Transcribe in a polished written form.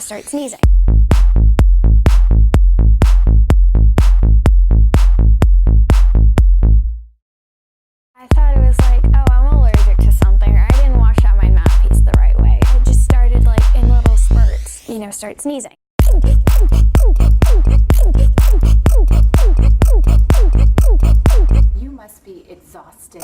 start sneezing. I thought it was like, oh, I'm allergic to something, or I didn't wash out my mouthpiece the right way. It just started like in little spurts, start sneezing. You must be exhausted.